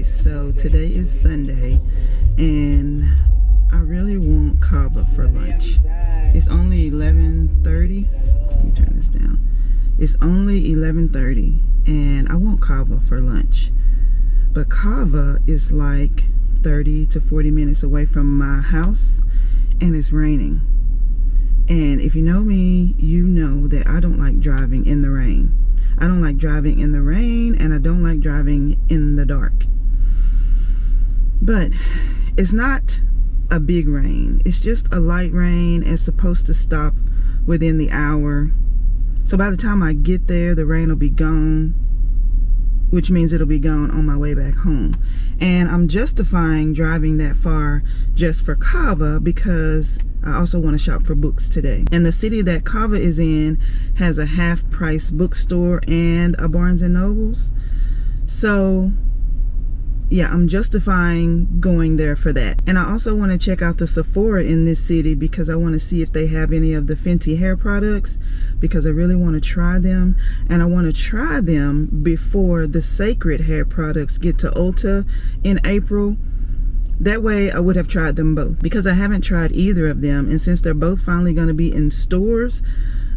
guys, so today is Sunday and I really want kava for lunch. It's only 11:30. Let me turn this down. It's only 11:30 and I want kava for lunch. But kava is like 30 to 40 minutes away from my house and it's raining. And if you know me, you know that I don't like driving in the rain. I don't like driving in the rain and I don't like driving in the dark. But it's not a big rain. It's just a light rain. It's supposed to stop within the hour. So by the time I get there, the rain will be gone, which means it'll be gone on my way back home. And I'm justifying driving that far just for kava because I also want to shop for books today. And the city that kava is in has a half-price bookstore and a Barnes and Nobles. So yeah, I'm justifying going there for that. And I also want to check out the Sephora in this city because I want to see if they have any of the Fenty hair products because I really want to try them. And I want to try them before the Sacred hair products get to Ulta in April. That way I would have tried them both because I haven't tried either of them. And since they're both finally going to be in stores,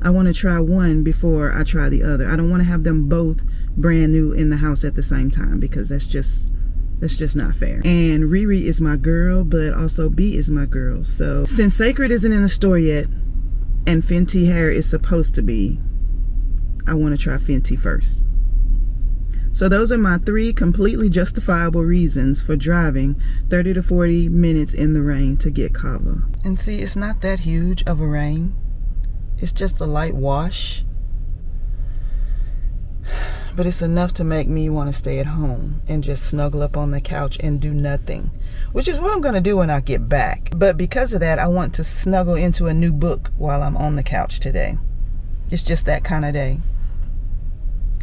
I want to try one before I try the other. I don't want to have them both brand new in the house at the same time because that's just not fair. And Riri is my girl, but also B is my girl. So since Sacred isn't in the store yet and Fenty hair is supposed to be, I want to try Fenty first. So those are my 3 completely justifiable reasons for driving 30 to 40 minutes in the rain to get kava. And see, it's not that huge of a rain. It's just a light wash. But it's enough to make me want to stay at home and just snuggle up on the couch and do nothing, which is what I'm going to do when I get back. But because of that, I want to snuggle into a new book while I'm on the couch today. It's just that kind of day.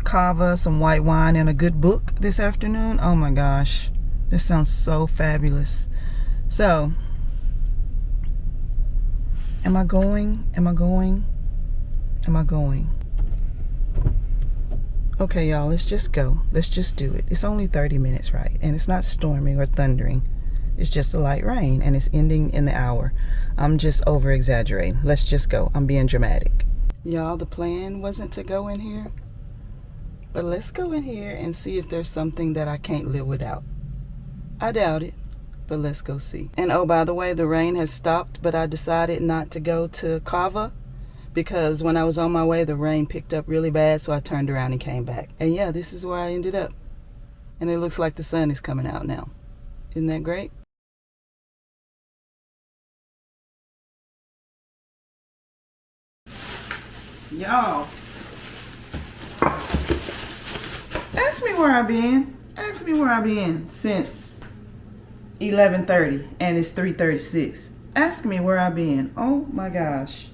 Kava, some white wine, and a good book this afternoon. Oh my gosh, this sounds so fabulous. So, am I going? Am I going? Am I going? Okay, y'all, let's just go. Let's just do it. It's only 30 minutes, right? And it's not storming or thundering. It's just a light rain, and it's ending in the hour. I'm just over-exaggerating. Let's just go. I'm being dramatic. Y'all, the plan wasn't to go in here. But let's go in here and see if there's something that I can't live without. I doubt it, but let's go see. And oh, by the way, the rain has stopped, but I decided not to go to kava because when I was on my way, the rain picked up really bad, so I turned around and came back. And yeah, this is where I ended up. And it looks like the sun is coming out now. Isn't that great? Y'all, ask me where I've been. Ask me where I've been since 11:30 and it's 3:36. Ask me where I've been. Oh my gosh.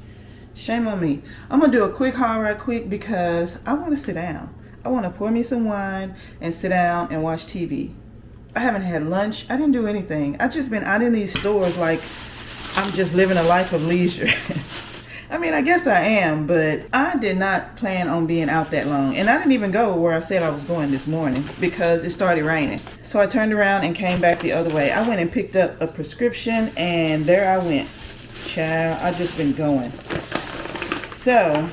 Shame on me. I'm going to do a quick haul right quick because I want to sit down. I want to pour me some wine and sit down and watch TV. I haven't had lunch. I didn't do anything. I've just been out in these stores like I'm just living a life of leisure. I mean, I guess I am, but I did not plan on being out that long. And I didn't even go where I said I was going this morning because it started raining. So I turned around and came back the other way. I went and picked up a prescription and there I went. Child, I've just been going. So,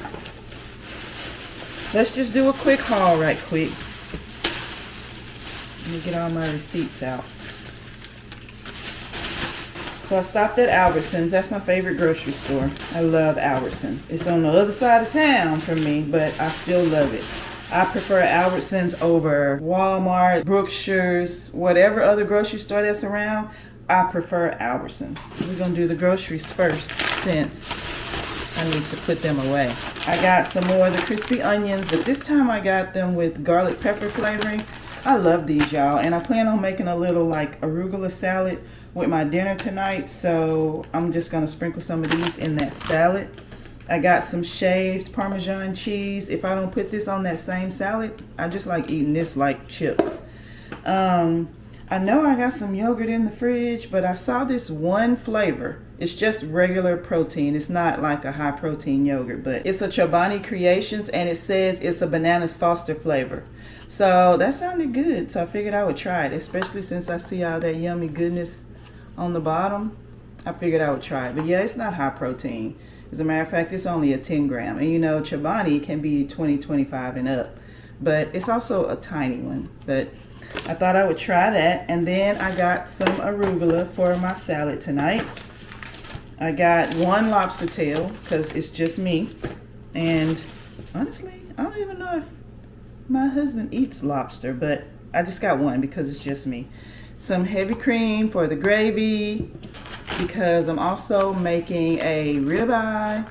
let's just do a quick haul right quick. Let me get all my receipts out. So I stopped at Albertsons. That's my favorite grocery store. I love Albertsons. It's on the other side of town from me, but I still love it. I prefer Albertsons over Walmart, Brookshire's, whatever other grocery store that's around. I prefer Albertsons. We're going to do the groceries first since I need to put them away. I got some more of the crispy onions, but this time I got them with garlic pepper flavoring. I love these, y'all, and I plan on making a little like arugula salad with my dinner tonight, so I'm just gonna sprinkle some of these in that salad. I got some shaved Parmesan cheese. If I don't put this on that same salad, I just like eating this like chips. I know I got some yogurt in the fridge, but I saw this one flavor It's just regular protein. It's not like a high protein yogurt, but it's a Chobani Creations, and it says it's a bananas Foster flavor. So that sounded good. So I figured I would try it, especially since I see all that yummy goodness on the bottom. I figured I would try it. But yeah, it's not high protein. As a matter of fact, it's only a 10 gram. And you know, Chobani can be 20, 25 and up. But it's also a tiny one. But I thought I would try that. And then I got some arugula for my salad tonight. I got one lobster tail because it's just me. And honestly, I don't even know if my husband eats lobster, but I just got one because it's just me. Some heavy cream for the gravy because I'm also making a ribeye.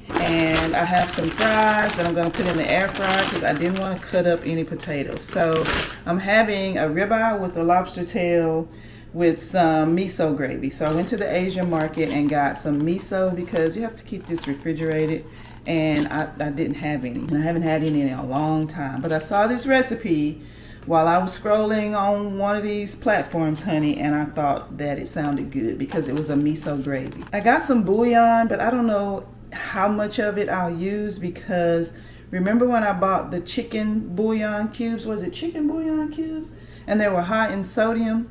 And I have some fries that I'm going to put in the air fryer because I didn't want to cut up any potatoes. So I'm having a ribeye with the lobster tail with some miso gravy. So I went to the Asian market and got some miso because you have to keep this refrigerated. And I didn't have any. And I haven't had any in a long time. But I saw this recipe while I was scrolling on one of these platforms, honey, and I thought that it sounded good because it was a miso gravy. I got some bouillon, but I don't know how much of it I'll use because remember when I bought the chicken bouillon cubes? Was it chicken bouillon cubes? And they were high in sodium.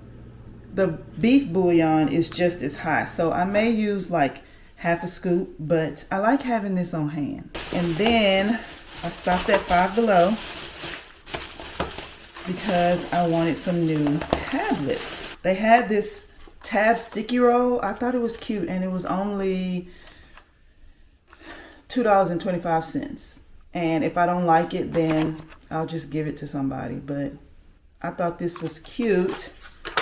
The beef bouillon is just as high. So I may use like half a scoop, but I like having this on hand. And then I stopped at Five Below because I wanted some new tablets. They had this tab sticky roll. I thought it was cute, and it was only $2.25. And if I don't like it, then I'll just give it to somebody. But I thought this was cute,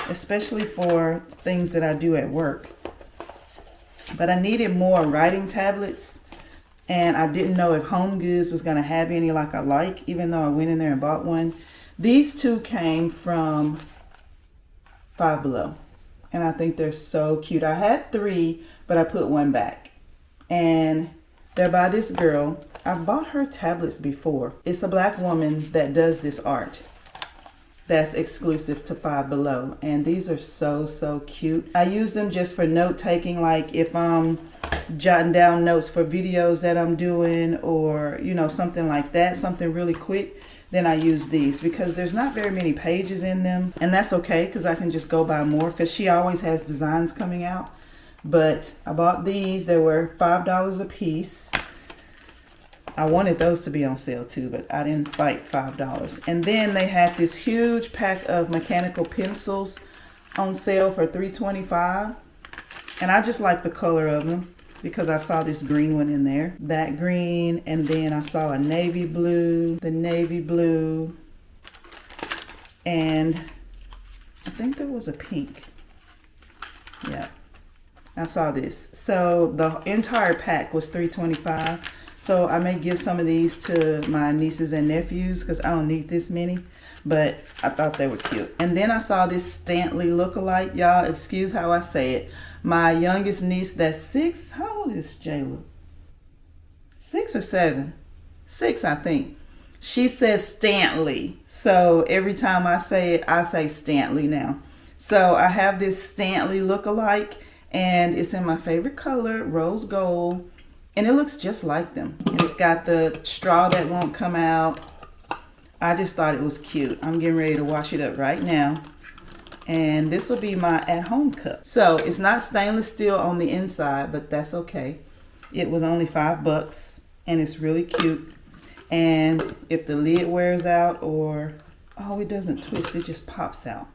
especially for things that I do at work. But I needed more writing tablets, and I didn't know if Home Goods was going to have any like I like, even though I went in there and bought one. These two came from Five Below, and I think they're so cute. I had 3, but I put one back. And they're by this girl. I've bought her tablets before. It's a black woman that does this art that's exclusive to Five Below, and these are so cute. I use them just for note taking, like if I'm jotting down notes for videos that I'm doing, or you know, something like that, something really quick, then I use these because there's not very many pages in them, and that's okay because I can just go buy more because she always has designs coming out. But I bought these. They were $5 a piece. I wanted those to be on sale too, but I didn't fight $5. And then they had this huge pack of mechanical pencils on sale for $3.25. And I just like the color of them because I saw this green one in there. That green, and then I saw a navy blue, the navy blue, and I think there was a pink. Yeah, I saw this. So the entire pack was $3.25. So I may give some of these to my nieces and nephews because I don't need this many, but I thought they were cute. And then I saw this Stanley lookalike, y'all. Excuse how I say it. My youngest niece, that's 6. How old is Jayla? 6 or 7? 6, I think. She says Stanley. So every time I say it, I say Stanley now. So I have this Stanley lookalike, and it's in my favorite color, rose gold. And it looks just like them. And it's got the straw that won't come out. I just thought it was cute. I'm getting ready to wash it up right now. And this will be my at-home cup. So it's not stainless steel on the inside, but that's okay. It was only $5 and it's really cute. And if the lid wears out or, oh, it doesn't twist, it just pops out.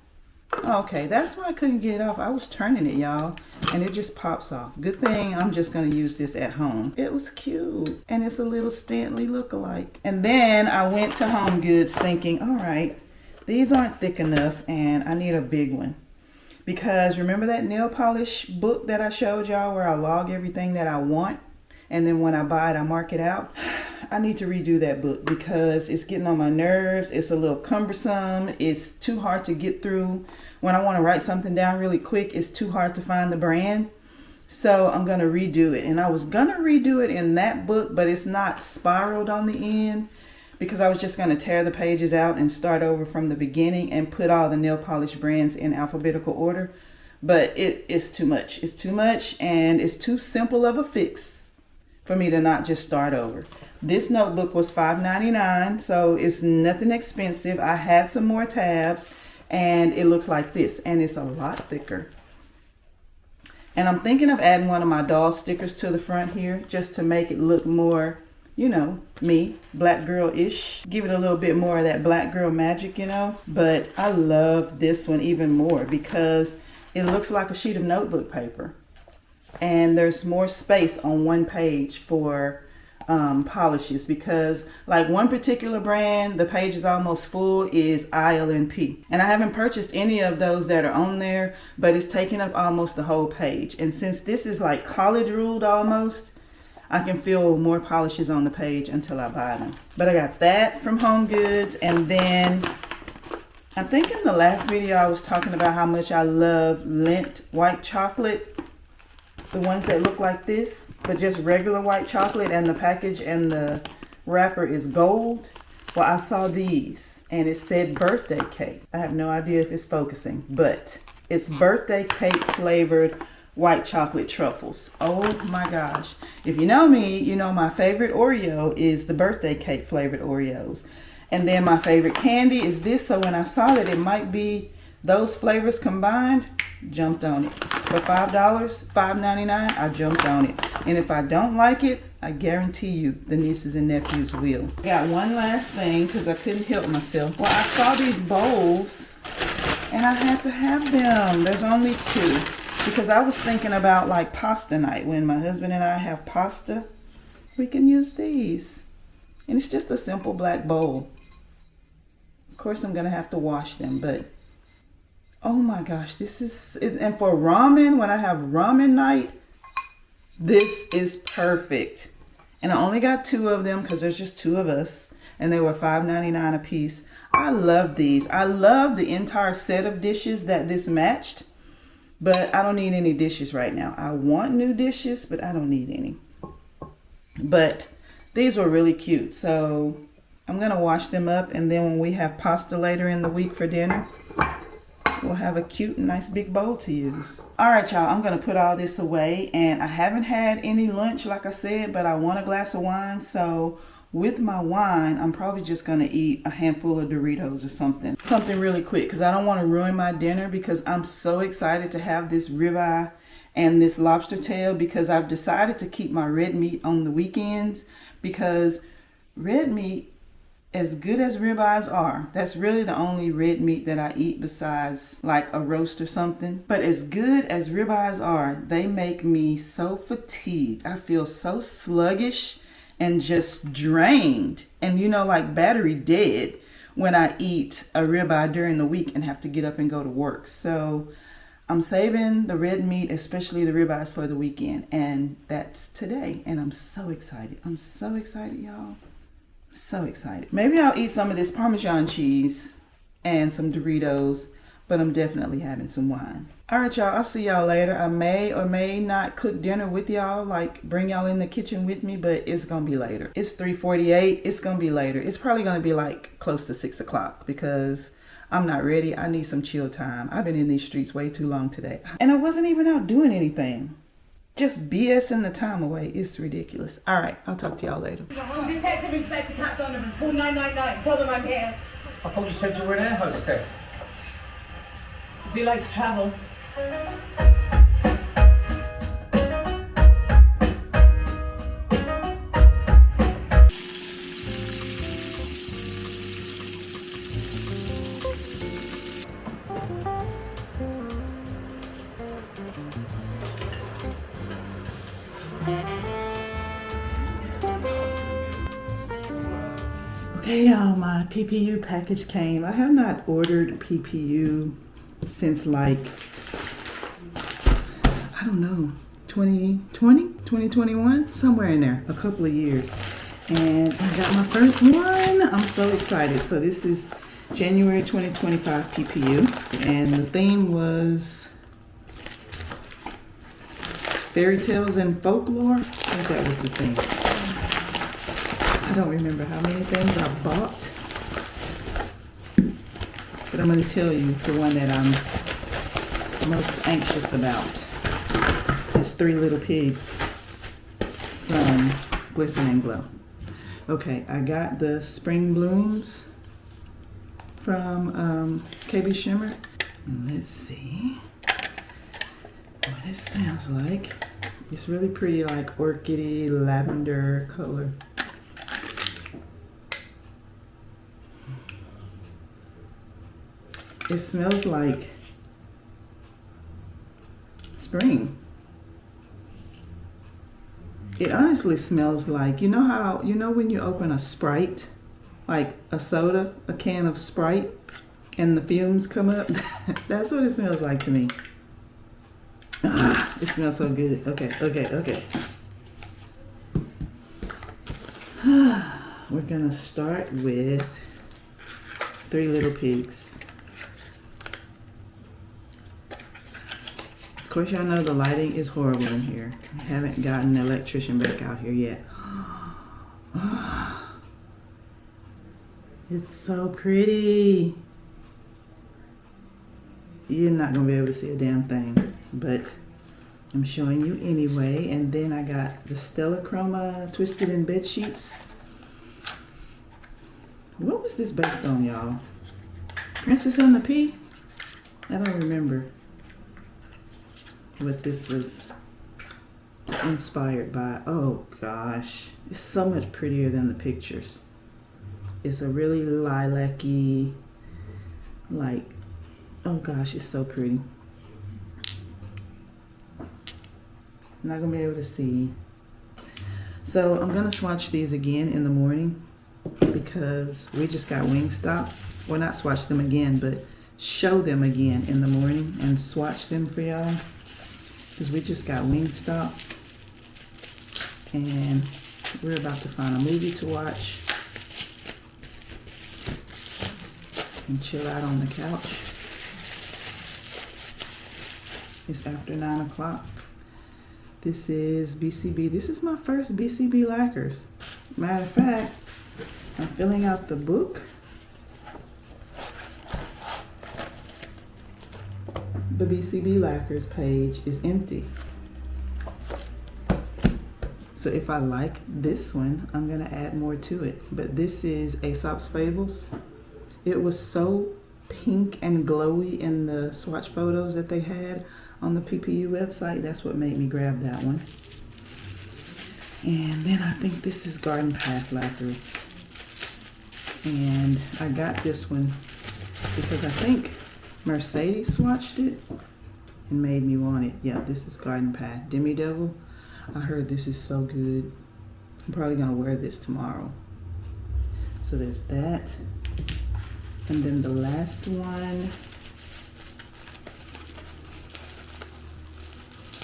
Okay, that's why I couldn't get it off. I was turning it, y'all, and it just pops off. Good thing I'm just going to use this at home. It was cute, and it's a little Stanley lookalike. And then I went to Home Goods thinking, all right, these aren't thick enough, and I need a big one. Because remember that nail polish book that I showed y'all where I log everything that I want, and then when I buy it, I mark it out? I need to redo that book because it's getting on my nerves. It's a little cumbersome. It's too hard to get through. When I want to write something down really quick, it's too hard to find the brand. So I'm going to redo it. And I was going to redo it in that book, but it's not spiraled on the end because I was just going to tear the pages out and start over from the beginning and put all the nail polish brands in alphabetical order. but it's too much. It's too much, and it's too simple of a fix for me to not just start over. This notebook was $5.99, so it's nothing expensive. I had some more tabs, and it looks like this, and it's a lot thicker. And I'm thinking of adding one of my doll stickers to the front here, just to make it look more, you know, me, black girl-ish. Give it a little bit more of that black girl magic, you know. But I love this one even more because it looks like a sheet of notebook paper. And there's more space on one page for polishes, because like one particular brand, the page is almost full, is ILNP. And I haven't purchased any of those that are on there, but it's taking up almost the whole page. And since this is like college ruled almost, I can feel more polishes on the page until I buy them. But I got that from Home Goods. And then I think in the last video I was talking about how much I love Lindt white chocolate. The ones that look like this, but just regular white chocolate, and the package and the wrapper is gold. Well, I saw these and it said birthday cake. I have no idea if it's focusing, but it's birthday cake flavored white chocolate truffles. Oh my gosh. If you know me, you know my favorite Oreo is the birthday cake flavored Oreos. And then my favorite candy is this. So when I saw that it might be those flavors combined, jumped on it. For $5, $5.99, I jumped on it. And if I don't like it, I guarantee you the nieces and nephews will. Got one last thing because I couldn't help myself. Well, I saw these bowls and I had to have them. There's only two because I was thinking about like pasta night. When my husband and I have pasta, we can use these. And it's just a simple black bowl. Of course, I'm going to have to wash them, but oh my gosh, this is, and for ramen, when I have ramen night, this is perfect. And I only got two of them because there's just two of us, and they were $5.99 a piece. I love these. I love the entire set of dishes that this matched, but I don't need any dishes right now. I want new dishes, but I don't need any. But these were really cute, so I'm gonna wash them up, and then when we have pasta later in the week for dinner, we'll have a cute and nice big bowl to use. All right, y'all, I'm gonna put all this away, and I haven't had any lunch, like I said, but I want a glass of wine. So with my wine, I'm probably just gonna eat a handful of Doritos or something really quick, because I don't want to ruin my dinner, because I'm so excited to have this ribeye and this lobster tail, because I've decided to keep my red meat on the weekends, because red meat, as good as ribeyes are, that's really the only red meat that I eat besides like a roast or something. But as good as ribeyes are, they make me so fatigued. I feel so sluggish and just drained and, you know, like battery dead when I eat a ribeye during the week and have to get up and go to work. So I'm saving the red meat, especially the ribeyes, for the weekend. And that's today. And I'm so excited. I'm so excited, y'all. So excited. Maybe I'll eat some of this Parmesan cheese and some Doritos, but I'm definitely having some wine. All right, y'all, I'll see y'all later. I may or may not cook dinner with y'all, like bring y'all in the kitchen with me, but it's gonna be later. It's 3:48. It's gonna be later. It's probably gonna be like close to 6 o'clock because I'm not ready. I need some chill time. I've been in these streets way too long today, and I wasn't even out doing anything. Just BSing the time away. It's ridiculous. All right, I'll talk to y'all later. Detective Inspector Cat Donovan, call 999. Tell them I'm here. I thought you said you were an air hostess. Do you like to travel? Okay, y'all, my PPU package came. I have not ordered PPU since like, I don't know, 2020, 2021, somewhere in there, a couple of years. And I got my first one. I'm so excited. So this is January 2025 PPU. And the theme was fairy tales and folklore. I think that was the theme. I don't remember how many things I bought, but I'm going to tell you the one that I'm most anxious about is Three Little Pigs from Glisten and Glow. Okay, I got the Spring Blooms from KB Shimmer. And let's see what it sounds like. It's really pretty, like orchidy lavender color. It smells like spring. It honestly smells like, you know how, you know when you open a Sprite, like a soda, a can of Sprite, and the fumes come up? That's what it smells like to me. Ah, it smells so good. Okay. We're gonna start with Three Little Pigs. Of course, y'all know the lighting is horrible in here. I haven't gotten the electrician back out here yet. It's so pretty. You're not gonna be able to see a damn thing, but I'm showing you anyway. And then I got the Stella Chroma Twisted in Bed Sheets. What was this based on, y'all? Princess on the Pea? I don't remember what this was inspired by. Oh gosh, it's so much prettier than the pictures. It's a really lilac-y, like, oh gosh, it's so pretty. I'm not gonna be able to see. So I'm gonna swatch these again in the morning because we just got Wingstop. Well, not swatch them again, but show them again in the morning and swatch them for y'all. Because we just got Wingstop and we're about to find a movie to watch and chill out on the couch. It's after 9 o'clock. This is BCB. This is my first BCB lacquers. Matter of fact, I'm filling out the book. The BCB lacquers page is empty. So if I like this one, I'm gonna add more to it. But this is Aesop's Fables. It was so pink and glowy in the swatch photos that they had on the PPU website. That's what made me grab that one. And then I think this is Garden Path lacquer. And I got this one because I think Mercedes swatched it and made me want it. Yeah, this is Garden Path Demi Devil. I heard this is so good. I'm probably gonna wear this tomorrow. So there's that. And then the last one,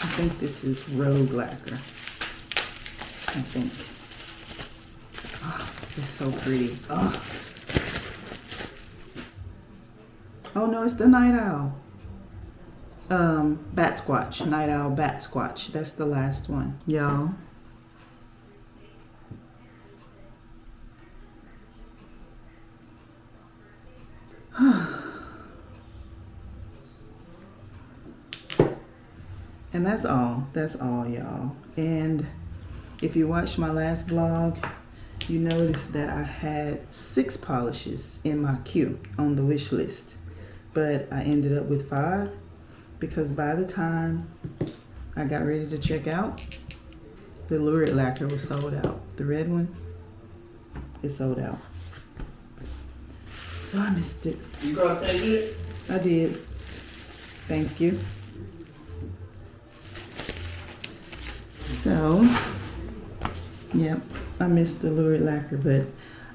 I think this is Rogue lacquer. I think. Oh, it's so pretty. Oh. Oh no, it's the Night Owl. Bat Squatch. Night Owl Bat Squatch. That's the last one, y'all. And that's all, y'all. And if you watched my last vlog, you noticed that I had 6 polishes in my queue on the wish list, but I ended up with 5 because by the time I got ready to check out, the Lurid lacquer was sold out. The red one is sold out. So I missed it. You got that yet? I did. Thank you. So, yep, I missed the Lurid lacquer, but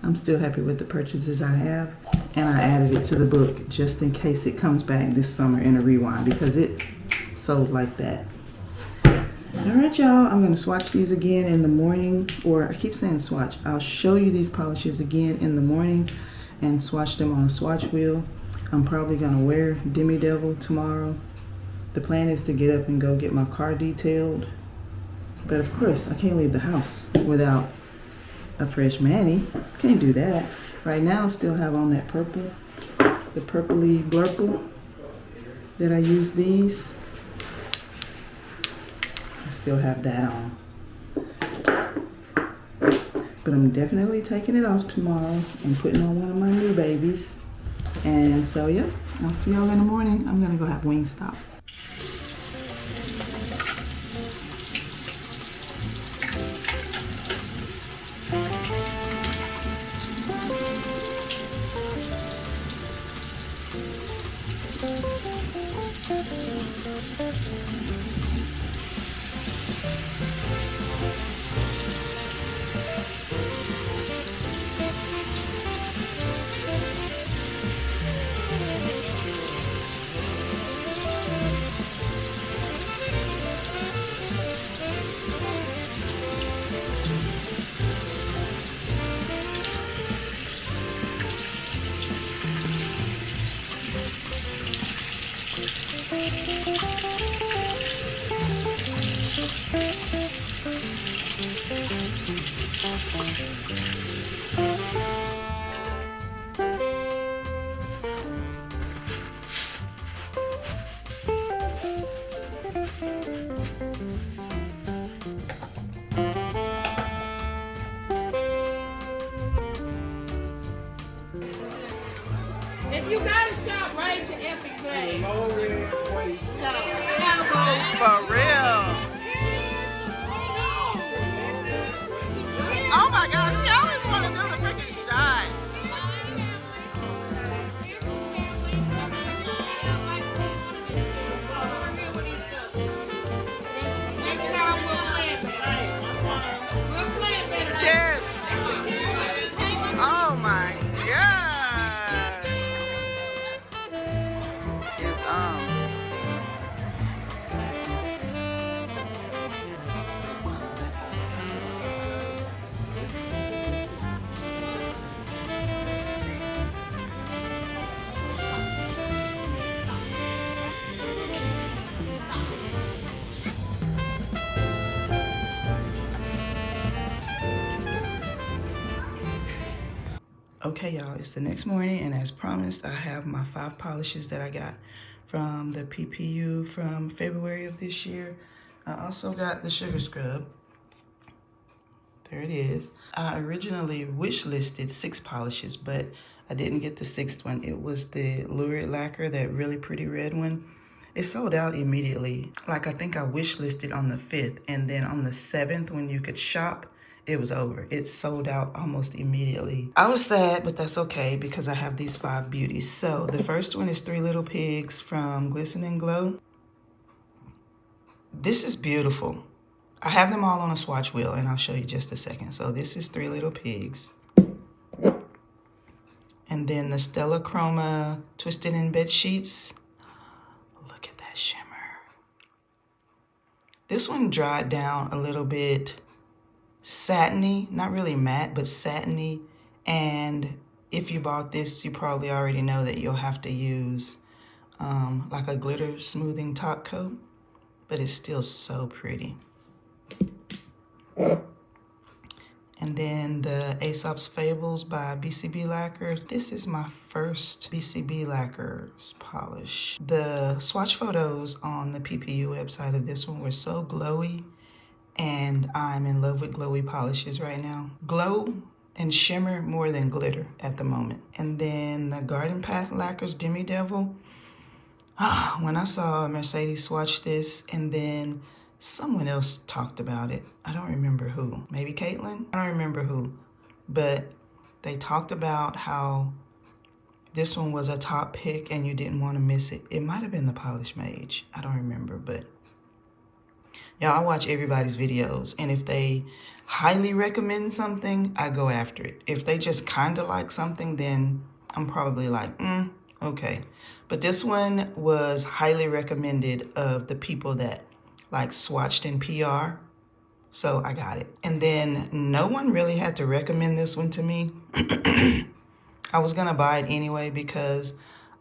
I'm still happy with the purchases I have. And I added it to the book just in case it comes back this summer in a rewind because it sold like that. All right, y'all, I'm gonna swatch these again in the morning, or I keep saying swatch. I'll show you these polishes again in the morning and swatch them on a swatch wheel. I'm probably gonna wear Demi Devil tomorrow. The plan is to get up and go get my car detailed. But of course, I can't leave the house without a fresh mani. Can't do that. Right now, I still have on that purple, the purpley blurple. that I used these. I still have that on. But I'm definitely taking it off tomorrow and putting on one of my new babies. And so, yeah, I'll see y'all in the morning. I'm gonna go have Wingstop. If you gotta shop, raise your effing glass. For real. Oh my gosh, she always want to do the freaking shot. Next time we'll plan better. We'll plan better. Cheers. Oh my god. It's Okay, y'all, it's the next morning, and as promised, I have my 5 polishes that I got from the PPU from February of this year. I also got the sugar scrub. There it is. I originally wish listed 6 polishes, but I didn't get the 6th one. It was the lurid lacquer, that really pretty red one. It sold out immediately. Like, I think I wish listed on the 5th, and then on the 7th, when you could shop, it was over. It sold out almost immediately. I was sad, but that's okay because I have these 5 beauties. So the first one is 3 Little Pigs from Glisten and Glow. This is beautiful. I have them all on a swatch wheel, and I'll show you just a second. So this is 3 Little Pigs. And then the Stella Chroma Twisted in Bed Sheets. Look at that shimmer. This one dried down a little bit satiny, not really matte, but satiny. And if you bought this, you probably already know that you'll have to use like a glitter smoothing top coat, but it's still so pretty. And then the Aesop's Fables by BCB Lacquer. This is my first BCB Lacquer's polish. The swatch photos on the PPU website of this one were so glowy, and I'm in love with glowy polishes right now. Glow and shimmer more than glitter at the moment. And then the Garden Path Lacquer's Demi Devil. When I saw Mercedes swatch this, and then someone else talked about it. I don't remember who. Maybe Caitlin? I don't remember who. But they talked about how this one was a top pick and you didn't want to miss it. It might have been the Polish Mage. I don't remember, but yeah, I watch everybody's videos, and if they highly recommend something, I go after it. If they just kind of like something, then I'm probably like, okay. But this one was highly recommended of the people that like swatched in PR, so I got it. And then no one really had to recommend this one to me. I was gonna buy it anyway because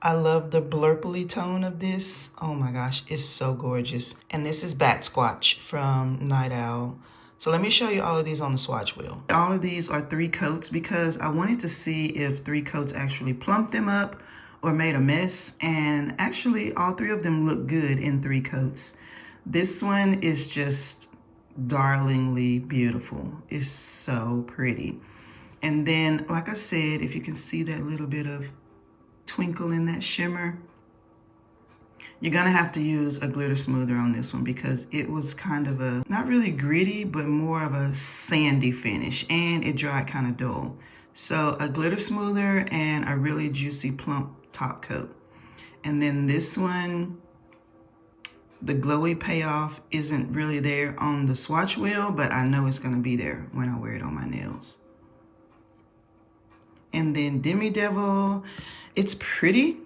I love the blurply tone of this. Oh my gosh, it's so gorgeous. And this is Bat Squatch from Night Owl. So let me show you all of these on the swatch wheel. All of these are 3 coats because I wanted to see if 3 coats actually plumped them up or made a mess. And actually all three of them look good in 3 coats. This one is just darlingly beautiful. It's so pretty. And then, like I said, if you can see that little bit of twinkle in that shimmer, you're gonna have to use a glitter smoother on this one because it was kind of a, not really gritty, but more of a sandy finish, and it dried kind of dull. So a glitter smoother and a really juicy plump top coat. And then this one, the glowy payoff isn't really there on the swatch wheel, but I know it's gonna be there when I wear it on my nails. And then Demi Devil, it's pretty,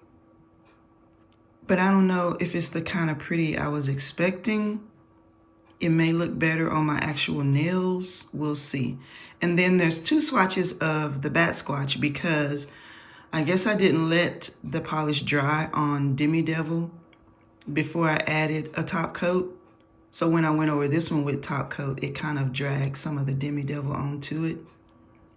but I don't know if it's the kind of pretty I was expecting. It may look better on my actual nails, we'll see. And then there's 2 swatches of the Bat Squatch because I guess I didn't let the polish dry on Demi Devil before I added a top coat. So when I went over this one with top coat, it kind of dragged some of the Demi Devil onto it.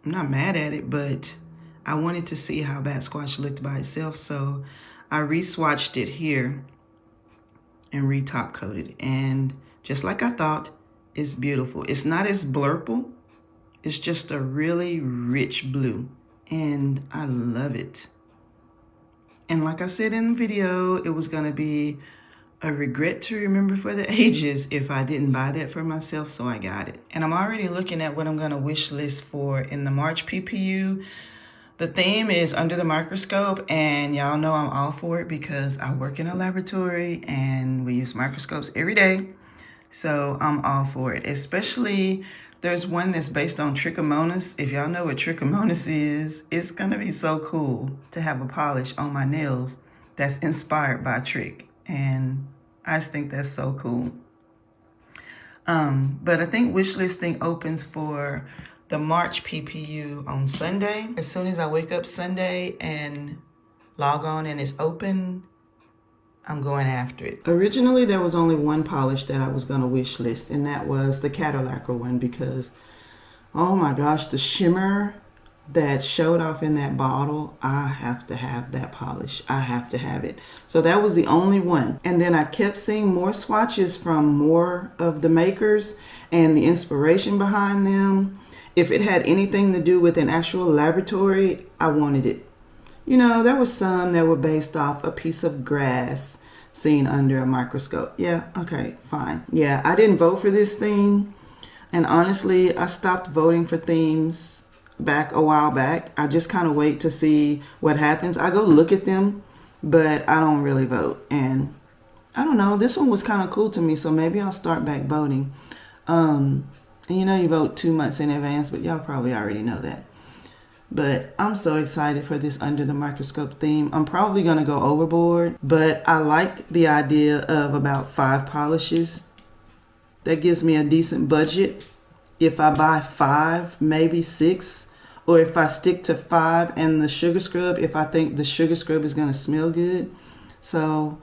I'm not mad at it, but I wanted to see how Bat Squatch looked by itself, so I re-swatched it here and re-top coated. And just like I thought, it's beautiful. It's not as blurple. It's just a really rich blue, and I love it. And like I said in the video, it was gonna be a regret to remember for the ages if I didn't buy that for myself, so I got it. And I'm already looking at what I'm gonna wish list for in the March PPU. The theme is under the microscope, and y'all know I'm all for it because I work in a laboratory and we use microscopes every day. So I'm all for it. Especially there's one that's based on trichomonas. If y'all know what trichomonas is, it's gonna be so cool to have a polish on my nails that's inspired by trick. And I just think that's so cool. But I think wish listing opens for the March PPU on Sunday. As soon as I wake up Sunday and log on and it's open, I'm going after it. Originally, there was only one polish that I was gonna wish list, and that was the Cadillac one because, oh my gosh, the shimmer that showed off in that bottle, I have to have that polish. I have to have it. So that was the only one. And then I kept seeing more swatches from more of the makers and the inspiration behind them. If it had anything to do with an actual laboratory, I wanted it. You know, there were some that were based off a piece of grass seen under a microscope. Yeah, okay, fine. Yeah, I didn't vote for this theme. And honestly, I stopped voting for themes back a while back. I just kind of wait to see what happens. I go look at them, but I don't really vote. And I don't know, this one was kind of cool to me, so maybe I'll start back voting. And you know you vote 2 months in advance, but y'all probably already know that. But I'm so excited for this under the microscope theme. I'm probably gonna go overboard, but I like the idea of about 5 polishes. That gives me a decent budget. If I buy 5, maybe 6, or if I stick to 5 and the sugar scrub, if I think the sugar scrub is gonna smell good. So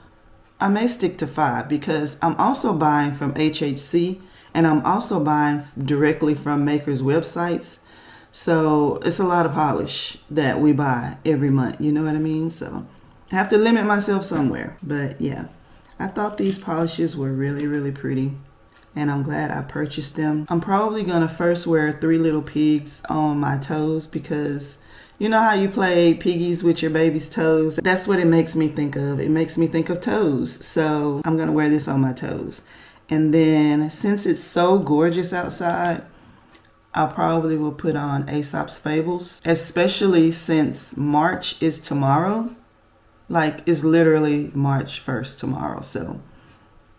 I may stick to 5 because I'm also buying from HHC and I'm also buying directly from makers' websites. So it's a lot of polish that we buy every month, you know what I mean? So I have to limit myself somewhere. But yeah, I thought these polishes were really, really pretty, and I'm glad I purchased them. I'm probably gonna first wear 3 little pigs on my toes because you know how you play piggies with your baby's toes? That's what it makes me think of. It makes me think of toes. So I'm gonna wear this on my toes. And then since it's so gorgeous outside, I probably will put on Aesop's Fables, especially since March is tomorrow. Like, it's literally March 1st tomorrow. So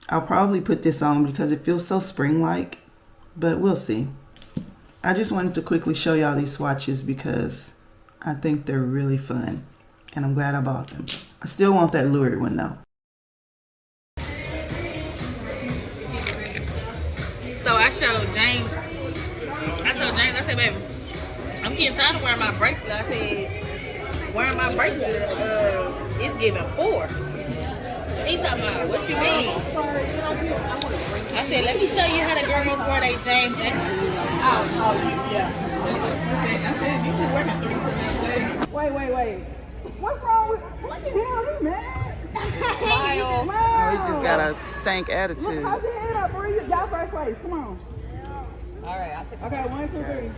I'll probably put this on because it feels so spring-like, but we'll see. I just wanted to quickly show y'all these swatches because I think they're really fun, and I'm glad I bought them. I still want that lurid one though. So I showed James, I said, baby, I'm getting tired of wearing my bracelet. I said, wearing my bracelet, it's giving 4. He's talking about, what you mean? I said, let me show you how the girls wear they James. Oh, yeah. I said, you can wear it 3 times. Wait. What's wrong with? What the hell? He mad? Smile. Smile. He just got a stank attitude. Hold your head up, Bree. Y'all first place. Come on. All right, I'll take Okay, 1, 2, 3.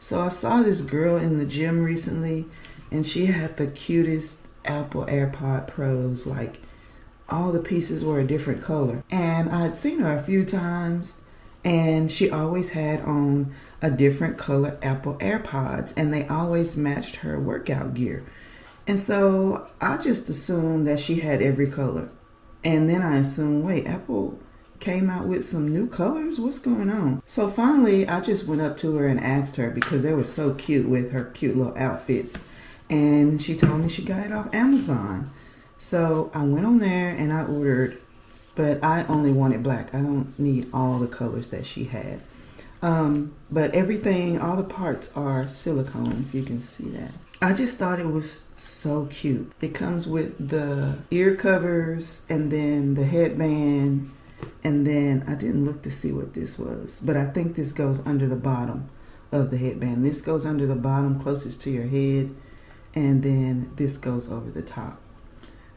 So I saw this girl in the gym recently, and she had the cutest Apple AirPod Pros. Like, all the pieces were a different color. And I had seen her a few times, and she always had on a different color Apple AirPods, and they always matched her workout gear. And so I just assumed that she had every color. And then I assumed, wait, Apple came out with some new colors? What's going on? So finally, I just went up to her and asked her, because they were so cute with her cute little outfits. And she told me she got it off Amazon. So I went on there and I ordered, but I only wanted black. I don't need all the colors that she had. But everything, all the parts are silicone, if you can see that. I just thought it was so cute. It comes with the ear covers and then the headband. And then I didn't look to see what this was, but I think this goes under the bottom of the headband. This goes under the bottom closest to your head, and then this goes over the top.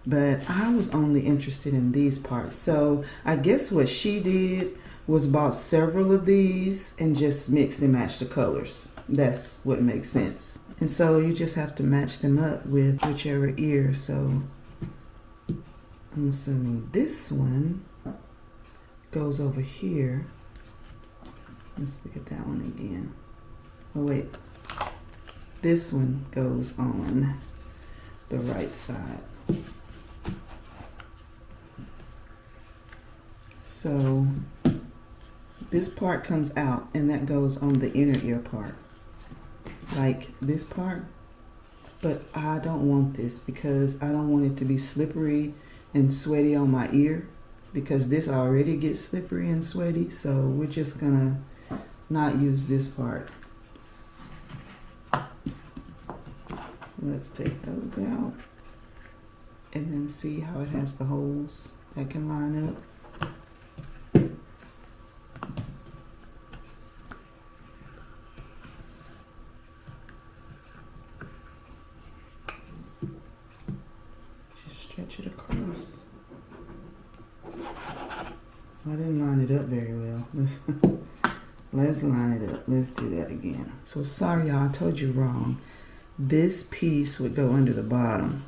But I was only interested in these parts. So I guess what she did was bought several of these and just mixed and matched the colors. That's what makes sense. And so you just have to match them up with whichever ear. So I'm assuming this one goes over here. Let's look at that one again. Oh wait, this one goes on the right side. So this part comes out and that goes on the inner ear part, like this part. But I don't want this because I don't want it to be slippery and sweaty on my ear, because this already gets slippery and sweaty. So we're just gonna not use this part. So let's take those out and then see how it has the holes that can line up. Just stretch it across. I didn't line it up very well. Let's line it up. Let's do that again. So sorry y'all, I told you wrong. This piece would go under the bottom.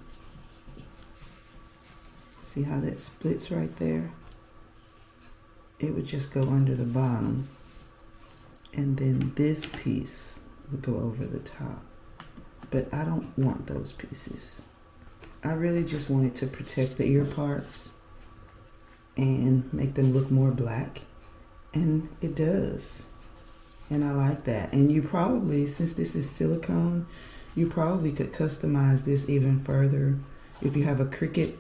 See how that splits right there? It would just go under the bottom. And then this piece would go over the top. But I don't want those pieces. I really just wanted to protect the ear parts and make them look more black, and it does, and I like that. And you probably, since this is silicone, you probably could customize this even further if you have a Cricut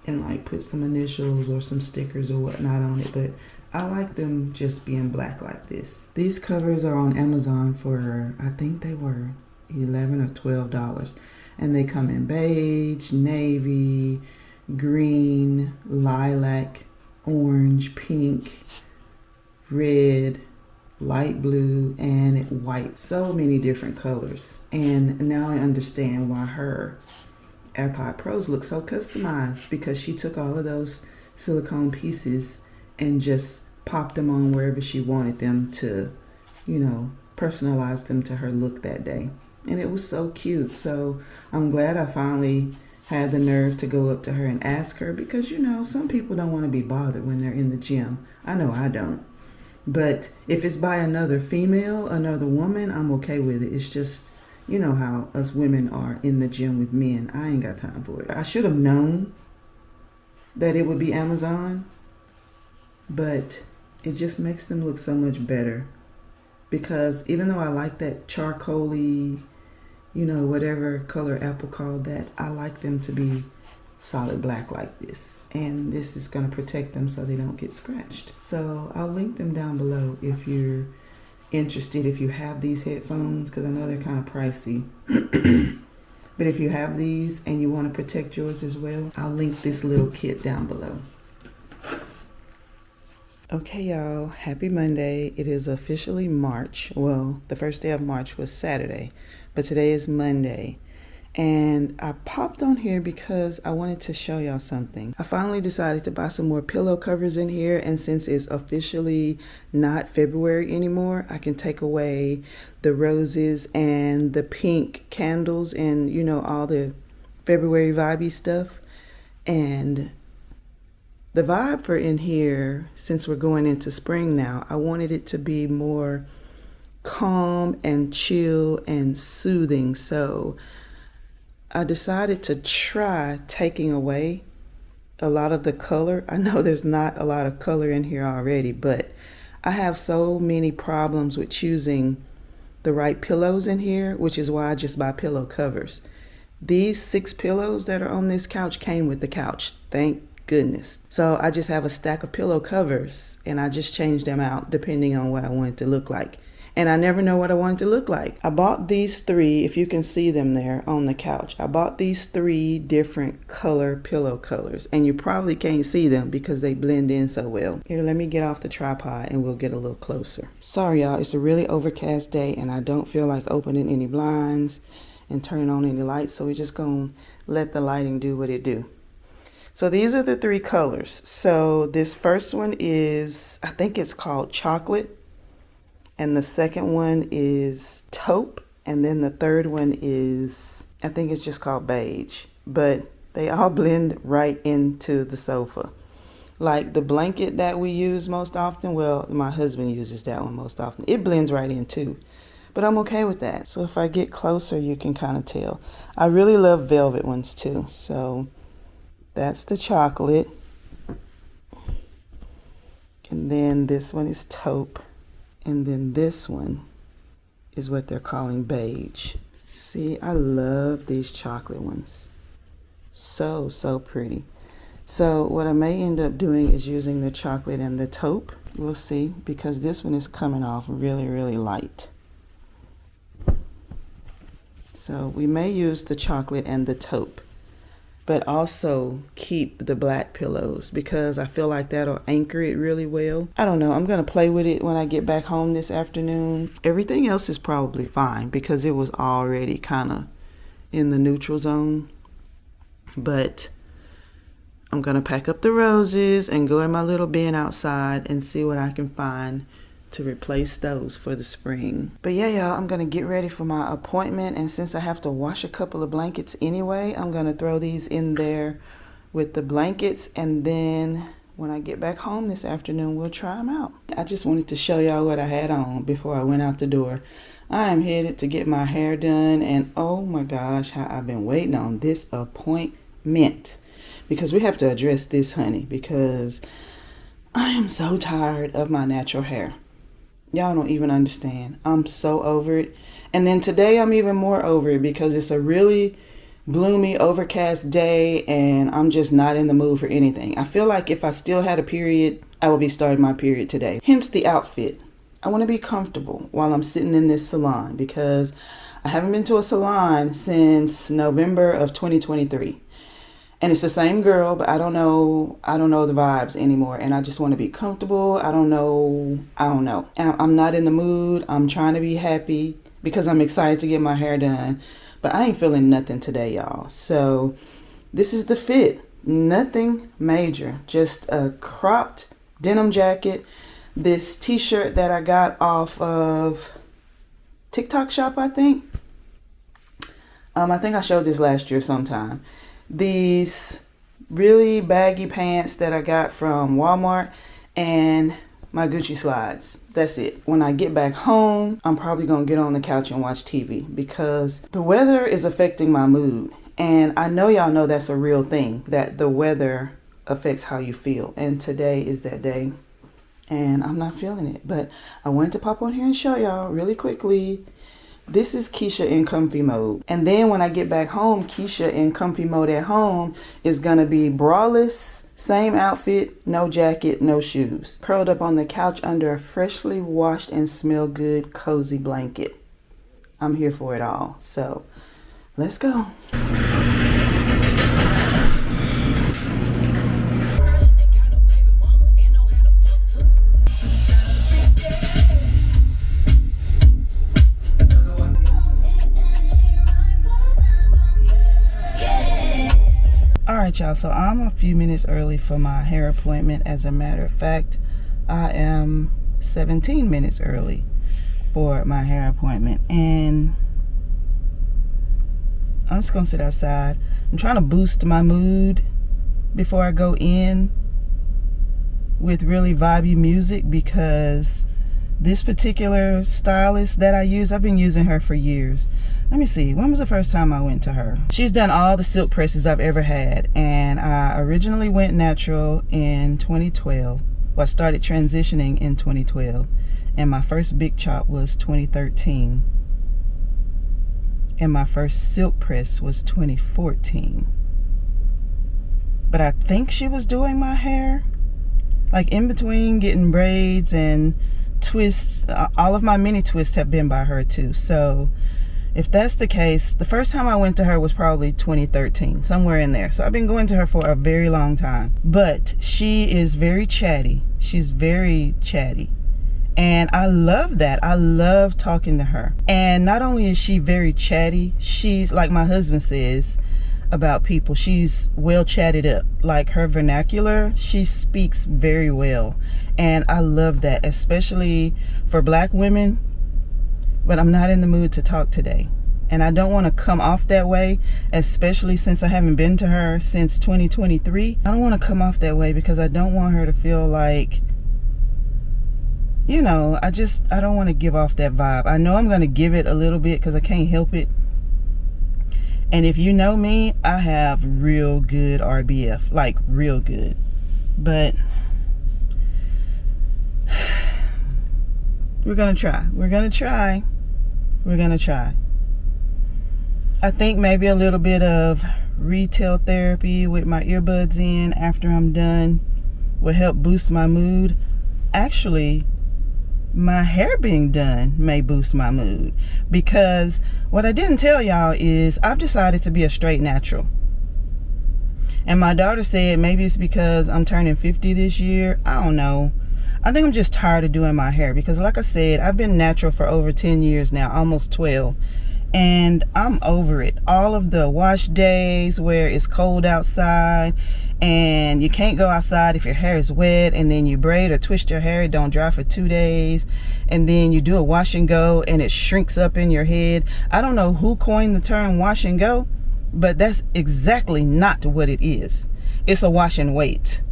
and like put some initials or some stickers or whatnot on it. But I like them just being black like this. These covers are on Amazon for, I think they were $11 or $12, and they come in beige, navy, green, lilac, orange, pink, red, light blue, and white. So many different colors. And now I understand why her AirPod Pros look so customized, because she took all of those silicone pieces and just popped them on wherever she wanted them to, you know, personalized them to her look that day. And it was so cute. So I'm glad I finally had the nerve to go up to her and ask her, because you know, some people don't want to be bothered when they're in the gym. I know I don't. But if it's by another female, another woman, I'm okay with it. It's just, you know how us women are in the gym with men. I ain't got time for it. I should have known that it would be Amazon, but it just makes them look so much better. Because even though I like that charcoaly, you know, whatever color Apple called that, I like them to be solid black like this. And this is going to protect them so they don't get scratched. So I'll link them down below if you're interested, if you have these headphones, because I know they're kind of pricey. But if you have these and you want to protect yours as well, I'll link this little kit down below. Okay, y'all, happy Monday. It is officially March. Well, the first day of March was Saturday, but today is Monday. And I popped on here because I wanted to show y'all something. I finally decided to buy some more pillow covers in here, and since it's officially not February anymore, I can take away the roses and the pink candles and, you know, all the February vibey stuff. And the vibe for in here, since we're going into spring now, I wanted it to be more calm and chill and soothing. So I decided to try taking away a lot of the color. I know there's not a lot of color in here already, but I have so many problems with choosing the right pillows in here, which is why I just buy pillow covers. These 6 pillows that are on this couch came with the couch. Thank goodness. So I just have a stack of pillow covers and I just change them out depending on what I want it to look like. And I never know what I want it to look like. I bought these 3, if you can see them there on the couch. I bought these 3 different color pillow colors, and you probably can't see them because they blend in so well. Here, let me get off the tripod and we'll get a little closer. Sorry y'all, it's a really overcast day and I don't feel like opening any blinds and turning on any lights, so we're just gonna let the lighting do what it do. So these are the 3 colors. So this first one is, I think it's called chocolate. And the second one is taupe. And then the third one is, I think it's just called beige. But they all blend right into the sofa. Like the blanket that we use most often, well, my husband uses that one most often. It blends right in too. But I'm okay with that. So if I get closer, you can kind of tell. I really love velvet ones too. So that's the chocolate. And then this one is taupe. And then this one is what they're calling beige. See, I love these chocolate ones. So, so pretty. So what I may end up doing is using the chocolate and the taupe. We'll see, because this one is coming off really, really light. So we may use the chocolate and the taupe, but also keep the black pillows because I feel like that'll anchor it really well. I don't know. I'm going to play with it when I get back home this afternoon. Everything else is probably fine because it was already kind of in the neutral zone. But I'm going to pack up the roses and go in my little bin outside and see what I can find to replace those for the spring. But yeah, y'all, I'm gonna get ready for my appointment, and since I have to wash a couple of blankets anyway, I'm gonna throw these in there with the blankets, and then when I get back home this afternoon, we'll try them out. I just wanted to show y'all what I had on before I went out the door. I am headed to get my hair done, and oh my gosh, how I've been waiting on this appointment, because we have to address this, honey, because I am so tired of my natural hair. Y'all don't even understand. I'm so over it. And then today I'm even more over it because it's a really gloomy, overcast day and I'm just not in the mood for anything. I feel like if I still had a period, I would be starting my period today. Hence the outfit. I want to be comfortable while I'm sitting in this salon because I haven't been to a salon since November of 2023. And it's the same girl, but I don't know the vibes anymore. And I just want to be comfortable. I don't know. I'm not in the mood. I'm trying to be happy because I'm excited to get my hair done. But I ain't feeling nothing today, y'all. So this is the fit. Nothing major. Just a cropped denim jacket. This t-shirt that I got off of TikTok shop, I think. I think I showed this last year sometime. These really baggy pants that I got from Walmart and my Gucci slides. That's it. When I get back home, I'm probably gonna get on the couch and watch TV because the weather is affecting my mood. And I know y'all know that's a real thing, that the weather affects how you feel. And today is that day. And I'm not feeling it. But I wanted to pop on here and show y'all really quickly. This is Keisha in comfy mode. And then when I get back home, Keisha in comfy mode at home is gonna be braless, same outfit, no jacket, no shoes. Curled up on the couch under a freshly washed and smell good cozy blanket. I'm here for it all. So let's go. Alright y'all, so I'm a few minutes early for my hair appointment. As a matter of fact, I am 17 minutes early for my hair appointment. And I'm just gonna sit outside. I'm trying to boost my mood before I go in with really vibey music, because this particular stylist that I use, I've been using her for years. Let me see, when was the first time I went to her? She's done all the silk presses I've ever had, and I originally went natural in 2012. Well, I started transitioning in 2012, and my first big chop was 2013. And my first silk press was 2014. But I think she was doing my hair, like in between getting braids and twists. All of my mini twists have been by her too. So if that's the case, the first time I went to her was probably 2013, somewhere in there. So I've been going to her for a very long time. But she is very chatty. She's very chatty. And I love that. I love talking to her. And not only is she very chatty, she's, like my husband says about people, she's well chatted up. Like her vernacular, she speaks very well. And I love that, especially for black women. But I'm not in the mood to talk today. And I don't want to come off that way, especially since I haven't been to her since 2023. I don't want to come off that way because I don't want her to feel like, you know, I don't want to give off that vibe. I know I'm going to give it a little bit because I can't help it. And if you know me, I have real good RBF, like real good. But we're going to try. We're going to try. We're going to try. I think maybe a little bit of retail therapy with my earbuds in after I'm done will help boost my mood. Actually, my hair being done may boost my mood, because what I didn't tell y'all is I've decided to be a straight natural. And my daughter said maybe it's because I'm turning 50 this year. I don't know. I think I'm just tired of doing my hair because, like I said, I've been natural for over 10 years now, almost 12. And I'm over it. All of the wash days where it's cold outside and you can't go outside if your hair is wet, and then you braid or twist your hair, it don't dry for 2 days, and then you do a wash and go and it shrinks up in your head. I don't know who coined the term wash and go, but that's exactly not what it is. It's a wash and wait,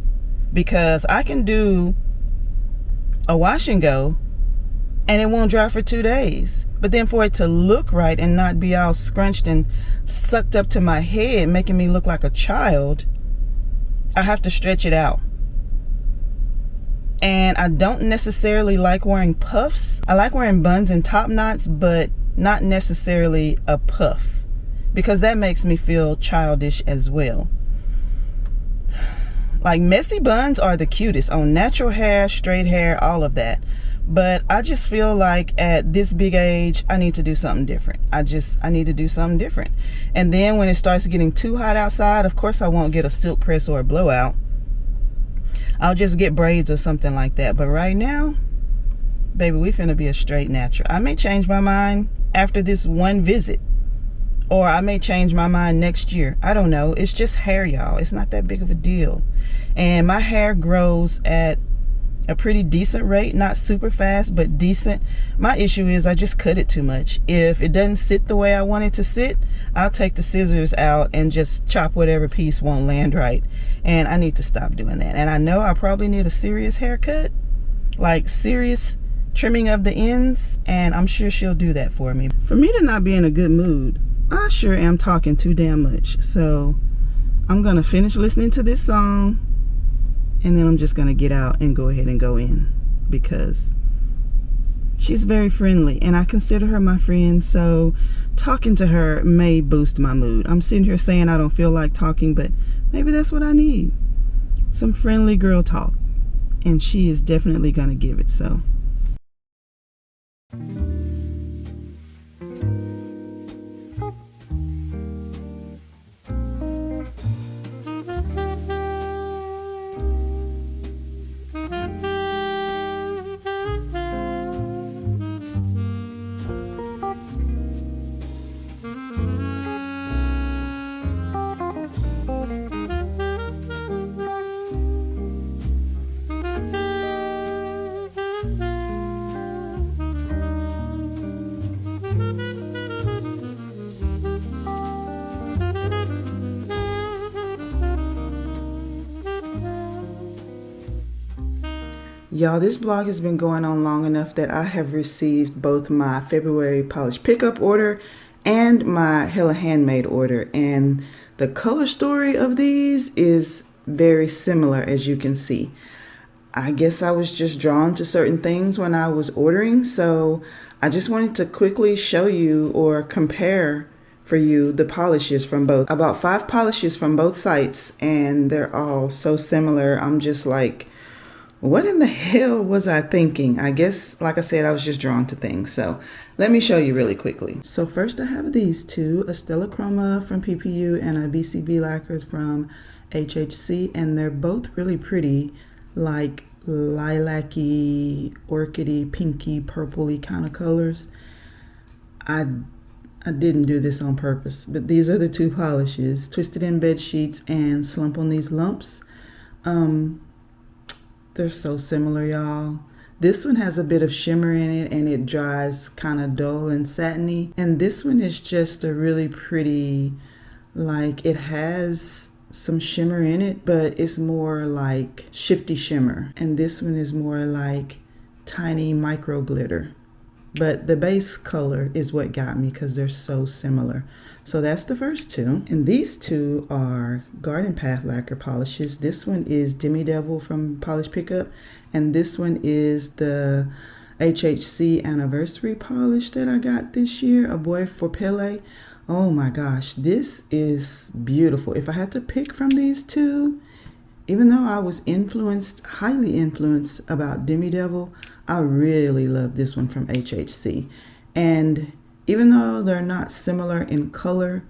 because I can do a wash and go and it won't dry for 2 days. But then for it to look right and not be all scrunched and sucked up to my head, making me look like a child, I have to stretch it out. And I don't necessarily like wearing puffs. I like wearing buns and top knots, but not necessarily a puff, because that makes me feel childish as well. Like, messy buns are the cutest on natural hair, straight hair, all of that. But I just feel like at this big age, I need to do something different. I need to do something different. And then when it starts getting too hot outside, of course I won't get a silk press or a blowout. I'll just get braids or something like that. But right now, baby, we finna be a straight natural. I may change my mind after this one visit, or I may change my mind next year. I don't know. It's just hair, y'all. It's not that big of a deal. And my hair grows at a pretty decent rate, not super fast, but decent. My issue is I just cut it too much. If it doesn't sit the way I want it to sit, I'll take the scissors out and just chop whatever piece won't land right. And I need to stop doing that. And I know I probably need a serious haircut, like serious trimming of the ends, and I'm sure she'll do that for me. For me to not be in a good mood, I sure am talking too damn much. So I'm gonna finish listening to this song, and then I'm just gonna get out and go ahead and go in, because she's very friendly and I consider her my friend, so talking to her may boost my mood. I'm sitting here saying I don't feel like talking, but maybe that's what I need. Some friendly girl talk. And she is definitely gonna give it, so. Y'all, this vlog has been going on long enough that I have received both my February polish pickup order and my Hella Handmade order. And the color story of these is very similar, as you can see. I guess I was just drawn to certain things when I was ordering, so I just wanted to quickly show you or compare for you the polishes from both. I bought 5 polishes from both sites and they're all so similar. I'm just like, what in the hell was I thinking? I guess, like I said, I was just drawn to things. So let me show you really quickly. So first I have these two, a Stella Chroma from PPU and a BCB Lacquers from HHC. And they're both really pretty, like lilac-y, orchidy, pinky, purpley kind of colors. I didn't do this on purpose, but these are the two polishes, Twisted in Bed Sheets and Slump on These Lumps. They're so similar, y'all. This one has a bit of shimmer in it and it dries kind of dull and satiny. And this one is just a really pretty, like, it has some shimmer in it, but it's more like shifty shimmer. And this one is more like tiny micro glitter. But the base color is what got me because they're so similar. So that's the first two. And these two are Garden Path lacquer polishes. This one is Demi Devil from Polish Pickup. And this one is the HHC anniversary polish that I got this year, A Boy for Pele. Oh my gosh, this is beautiful. If I had to pick from these two, even though I was highly influenced about Demi Devil, I really love this one from HHC. And even though they're not similar in color,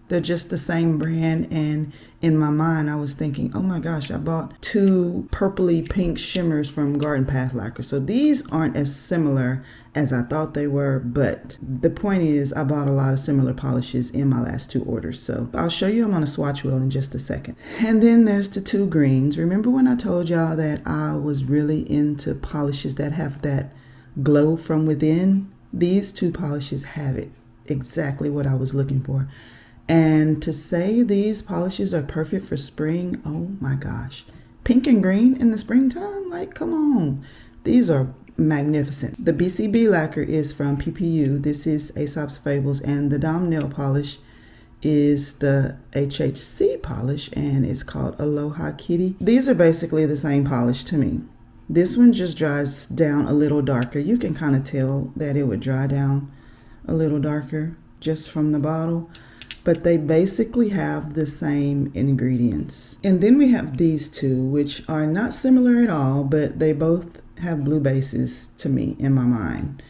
they're just the same brand. And in my mind, I was thinking, oh my gosh, I bought 2 purpley pink shimmers from Garden Path Lacquer. So these aren't as similar as I thought they were. But the point is, I bought a lot of similar polishes in my last 2 orders. So I'll show you them on a swatch wheel in just a second. And then there's the 2 greens. Remember when I told y'all that I was really into polishes that have that glow from within? These 2 polishes have it. Exactly what I was looking for. And to say these polishes are perfect for spring, oh my gosh. Pink and green in the springtime? Like, come on. These are magnificent. The BCB lacquer is from PPU. This is Aesop's Fables. And the Dom nail polish is the HHC polish, and it's called Aloha Kitty. These are basically the same polish to me. This one just dries down a little darker. You can kind of tell that it would dry down a little darker just from the bottle. But they basically have the same ingredients. And then we have these two, which are not similar at all, but they both have blue bases to me in my mind.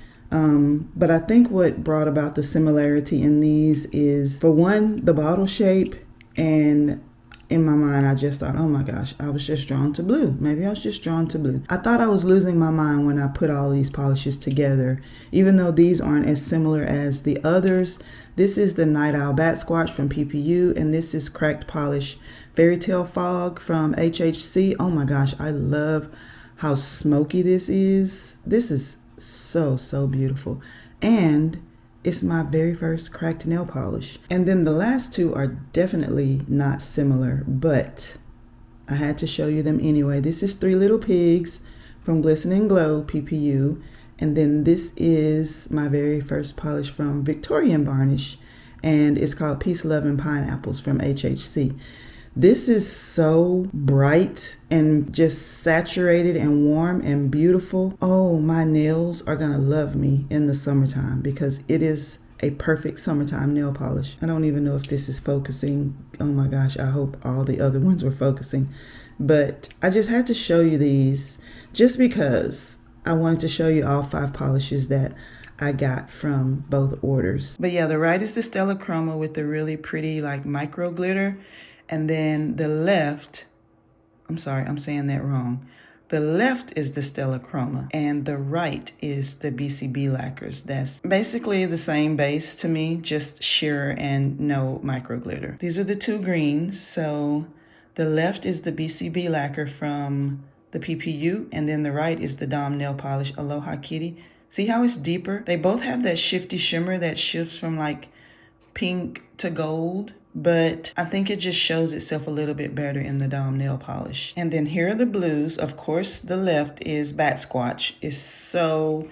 But I think what brought about the similarity in these is, for one, the bottle shape. And in my mind, I just thought, oh my gosh, I was just drawn to blue. Maybe I was just drawn to blue. I thought I was losing my mind when I put all these polishes together, even though these aren't as similar as the others. This is the Night Owl Bat Squatch from PPU, and this is Cracked Polish Fairy Tale Fog from HHC. Oh my gosh, I love how smoky this is. This is so beautiful. And it's my very first cracked nail polish. And then the last two are definitely not similar, but I had to show you them anyway. This is Three Little Pigs from Glisten and Glow PPU. And then this is my very first polish from Victorian Varnish. And it's called Peace, Love, and Pineapples from HHC. This is so bright and just saturated and warm and beautiful. Oh, my nails are gonna love me in the summertime because it is a perfect summertime nail polish. I don't even know if this is focusing. Oh my gosh, I hope all the other ones were focusing. But I just had to show you these just because I wanted to show you all 5 polishes that I got from both orders. But yeah, the right is the Stella Chroma with the really pretty like micro glitter. And then the left, I'm sorry, I'm saying that wrong. The left is the Stella Chroma and the right is the BCB lacquers. That's basically the same base to me, just sheer and no micro glitter. These are the 2 greens. So the left is the BCB lacquer from the PPU, and then the right is the Dom nail polish Aloha Kitty. See how it's deeper? They both have that shifty shimmer that shifts from like pink to gold, but I think it just shows itself a little bit better in the Dom nail polish. And then here are the blues. Of course, the left is Bat Squatch. It's so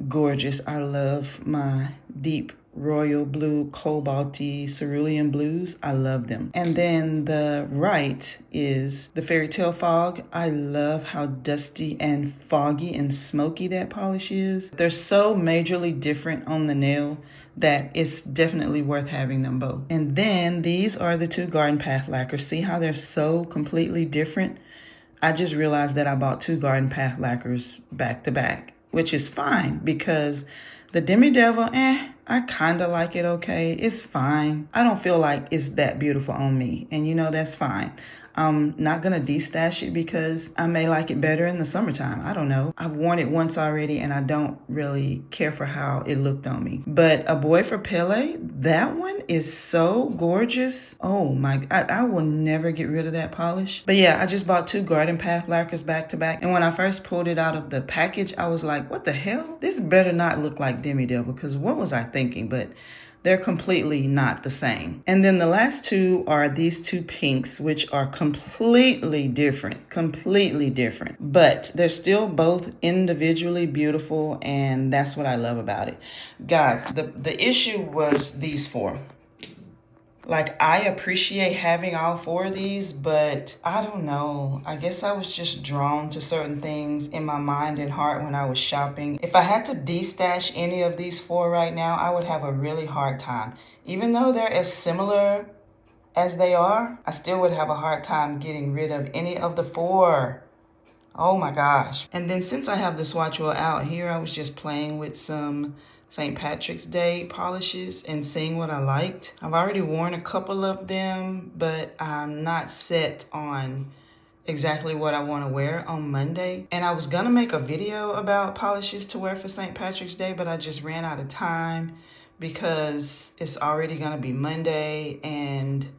gorgeous. I love my deep royal blue, cobalty, cerulean blues. I love them. And then the right is the Fairy Tale Fog. I love how dusty and foggy and smoky that polish is. They're so majorly different on the nail that it's definitely worth having them both. And then these are the 2 Garden Path lacquers. See how they're so completely different? I just realized that I bought 2 Garden Path lacquers back to back, which is fine because the Demi Devil, I kind of like it okay. It's fine. I don't feel like it's that beautiful on me. And you know, that's fine. I'm not going to destash it because I may like it better in the summertime. I don't know. I've worn it once already and I don't really care for how it looked on me. But A Boy for Pele, that one is so gorgeous. Oh my, I will never get rid of that polish. But yeah, I just bought 2 Garden Path lacquers back to back. And when I first pulled it out of the package, I was like, what the hell? This better not look like Demi Devil, because what was I thinking? But they're completely not the same. And then the last 2 are these 2 pinks, which are completely different, but they're still both individually beautiful. And that's what I love about it. Guys, the issue was these 4. Like, I appreciate having all 4 of these, but I don't know. I guess I was just drawn to certain things in my mind and heart when I was shopping. If I had to destash any of these 4 right now, I would have a really hard time. Even though they're as similar as they are, I still would have a hard time getting rid of any of the 4. Oh my gosh. And then since I have the swatch wheel out here, I was just playing with some St. Patrick's Day polishes and seeing what I liked. I've already worn a couple of them, but I'm not set on exactly what I want to wear on Monday. And I was gonna make a video about polishes to wear for St. Patrick's Day, but I just ran out of time because it's already gonna be Monday, and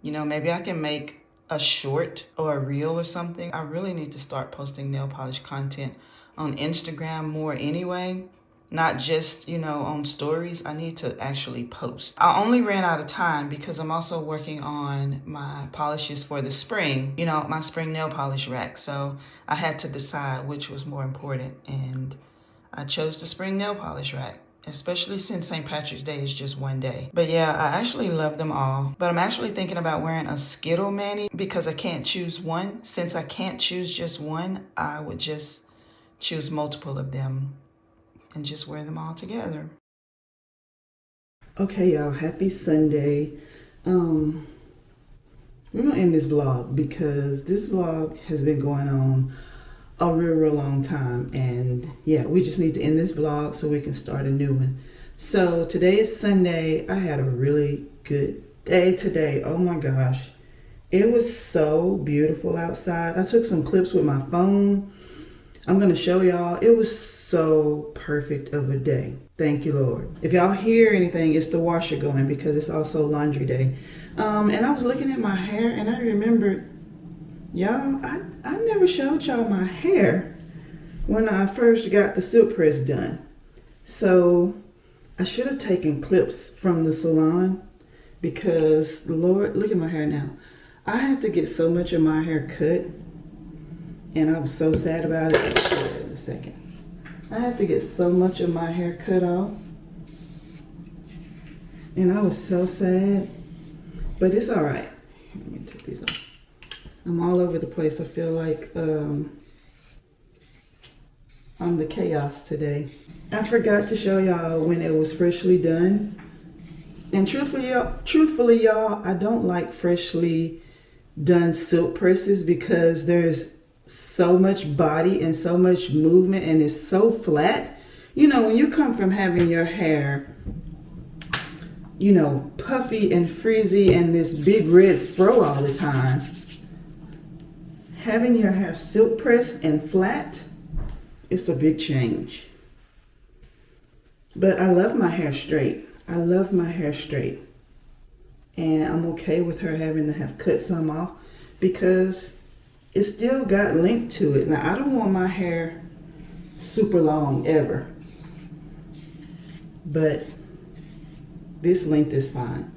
you know, maybe I can make a short or a reel or something. I really need to start posting nail polish content on Instagram more anyway. Not just, you know, on stories. I need to actually post. I only ran out of time because I'm also working on my polishes for the spring, you know, my spring nail polish rack. So I had to decide which was more important, and I chose the spring nail polish rack, especially since St. Patrick's Day is just one day. But yeah, I actually love them all. But I'm actually thinking about wearing a Skittle mani because I can't choose one. Since I can't choose just one, I would just choose multiple of them and just wear them all together. Okay, y'all, happy Sunday. We're gonna end this vlog because this vlog has been going on a real long time, and yeah, we just need to end this vlog so we can start a new one. So today is Sunday. I had a really good day today. Oh my gosh, it was so beautiful outside. I took some clips with my phone. I'm gonna show y'all. It was so perfect of a day. Thank you, Lord. If y'all hear anything, it's the washer going because it's also laundry day. And I was looking at my hair and I remembered Y'all, I never showed y'all my hair when I first got the silk press done. So I should have taken clips from the salon because, Lord, look at my hair now. I had to get so much of my hair cut and I was so sad about it. I'll show you in a second. I had to get so much of my hair cut off and I was so sad, but it's all right. Let me take these off. I'm all over the place. I feel like I'm the chaos today. I forgot to show y'all when it was freshly done. And truthfully, y'all, I don't like freshly done silk presses because there's so much body and so much movement and it's so flat. You know, when you come from having your hair, you know, puffy and frizzy and this big red fro all the time, having your hair silk pressed and flat, it's a big change. But I love my hair straight. I love my hair straight. And I'm okay with her having to have cut some off because it still got length to it. Now, I don't want my hair super long ever. But this length is fine.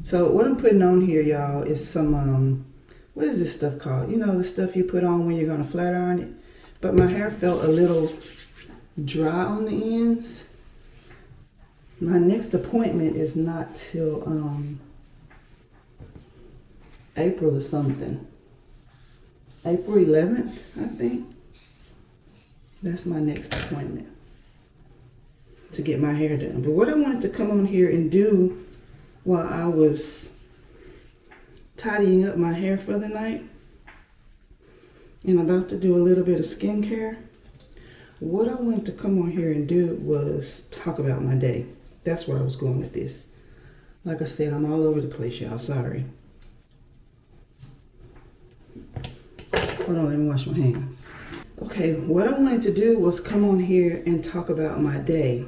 So what I'm putting on here, y'all, is some, what is this stuff called? You know, the stuff you put on when you're going to flat iron it. But my hair felt a little dry on the ends. My next appointment is not till April or something. April 11th, I think. That's my next appointment to get my hair done. But what I wanted to come on here and do while I was tidying up my hair for the night and about to do a little bit of skincare, what I wanted to come on here and do was talk about my day. That's where I was going with this. Like I said, I'm all over the place, y'all. Sorry. Hold on, let me wash my hands. Okay, what I wanted to do was come on here and talk about my day,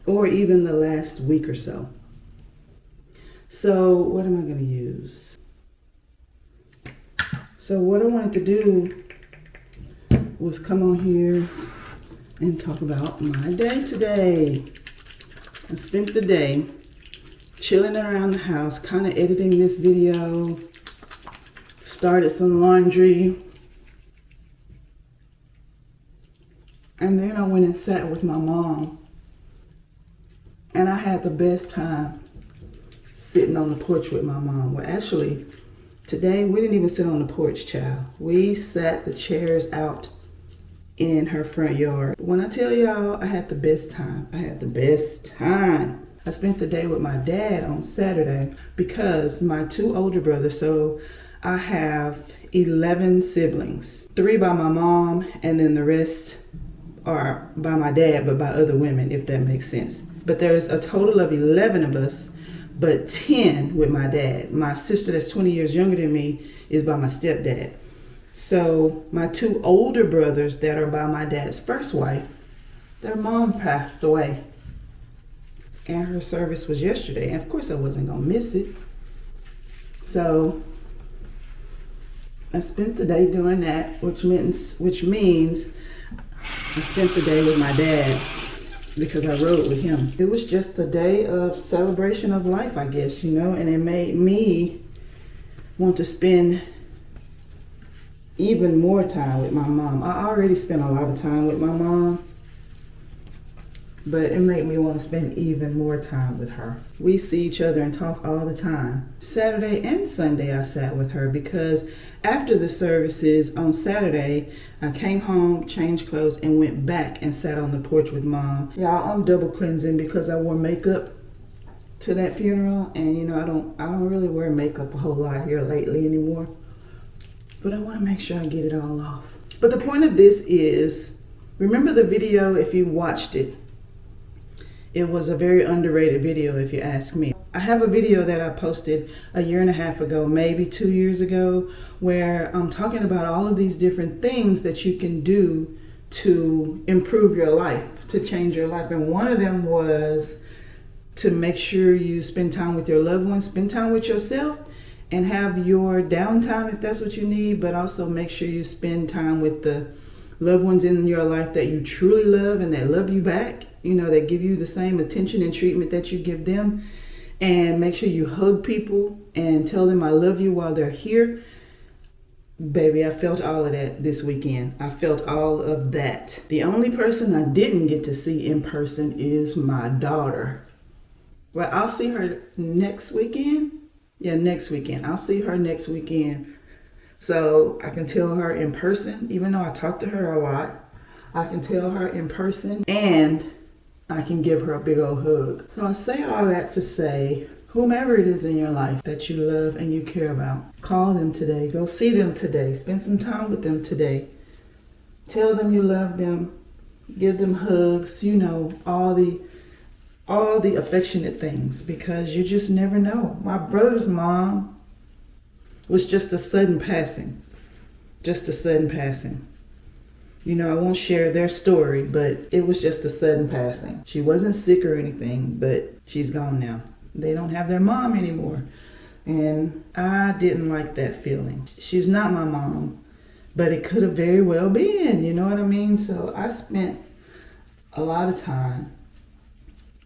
or even the last week or so. So what am I going to use? So what I wanted to do was come on here and talk about my day today. I spent the day chilling around the house, kind of editing this video, started some laundry, and then I went and sat with my mom, and I had the best time sitting on the porch with my mom. Well, actually, today we didn't even sit on the porch, child. We sat the chairs out in her front yard. When I tell y'all I had the best time, I had the best time. I spent the day with my dad on Saturday because my two older brothers, so I have 11 siblings, 3 by my mom, and then the rest are by my dad, but by other women, if that makes sense. But there's a total of 11 of us, but 10 with my dad. My sister that's 20 years younger than me is by my stepdad. So my 2 older brothers that are by my dad's first wife, their mom passed away. And her service was yesterday. And of course I wasn't gonna miss it. So I spent the day doing that, which means I spent the day with my dad because I rode with him. It was just a day of celebration of life, I guess, you know, and it made me want to spend even more time with my mom. I already spent a lot of time with my mom, but it made me want to spend even more time with her. We see each other and talk all the time. Saturday and Sunday I sat with her because after the services on Saturday, I came home, changed clothes, and went back and sat on the porch with Mom. Y'all, I'm double cleansing because I wore makeup to that funeral, and you know, I don't really wear makeup a whole lot here lately anymore. But I want to make sure I get it all off. But the point of this is, remember the video if you watched it. It was a very underrated video if you ask me. I have a video that I posted a year and a half ago, maybe 2 years ago, where I'm talking about all of these different things that you can do to improve your life, to change your life. And one of them was to make sure you spend time with your loved ones, spend time with yourself, and have your downtime if that's what you need, but also make sure you spend time with the loved ones in your life that you truly love and that love you back, you know, that give you the same attention and treatment that you give them. And make sure you hug people and tell them I love you while they're here. Baby, I felt all of that this weekend. I felt all of that. The only person I didn't get to see in person is my daughter. Well, I'll see her next weekend. Yeah, next weekend. I'll see her next weekend. So I can tell her in person, even though I talk to her a lot, I can tell her in person and I can give her a big old hug. So I say all that to say, whomever it is in your life that you love and you care about, call them today. Go see them today. Spend some time with them today. Tell them you love them. Give them hugs. You know, all the affectionate things, because you just never know. My brother's mom was just a sudden passing. Just a sudden passing. You know, I won't share their story, but it was just a sudden passing. She wasn't sick or anything, but she's gone now. They don't have their mom anymore. And I didn't like that feeling. She's not my mom, but it could have very well been, you know what I mean? So I spent a lot of time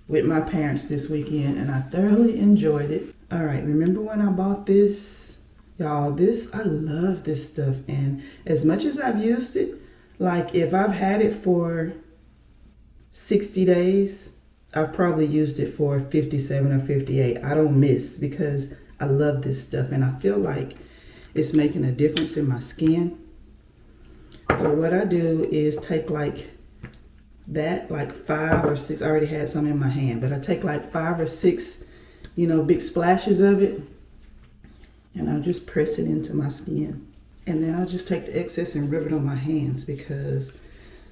with my parents this weekend and I thoroughly enjoyed it. All right, remember when I bought this? Y'all, I love this stuff. And as much as I've used it, like if I've had it for 60 days, I've probably used it for 57 or 58. I don't miss because I love this stuff and I feel like it's making a difference in my skin. So what I do is take like 5 or 6, I already had some in my hand, but I take like 5 or 6, you know, big splashes of it and I'll just press it into my skin. And then I'll just take the excess and rub it on my hands, because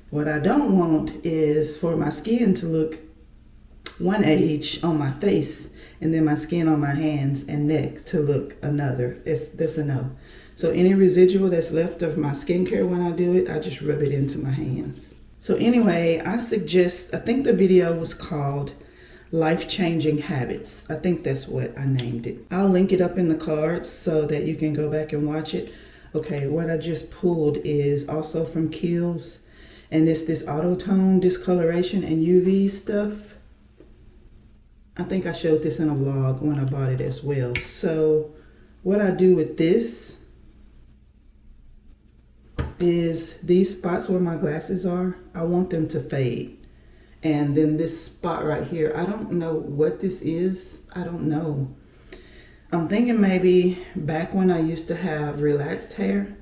what I don't want is for my skin to look one age on my face and then my skin on my hands and neck to look another. That's a no. So any residual that's left of my skincare when I do it, I just rub it into my hands. So anyway, I think the video was called Life-Changing Habits. I think that's what I named it. I'll link it up in the cards so that you can go back and watch it. Okay, what I just pulled is also from Kiehl's, and it's this auto tone discoloration and UV stuff. I think I showed this in a vlog when I bought it as well. So what I do with this is these spots where my glasses are, I want them to fade. And then this spot right here, I don't know what this is. I don't know. I'm thinking maybe back when I used to have relaxed hair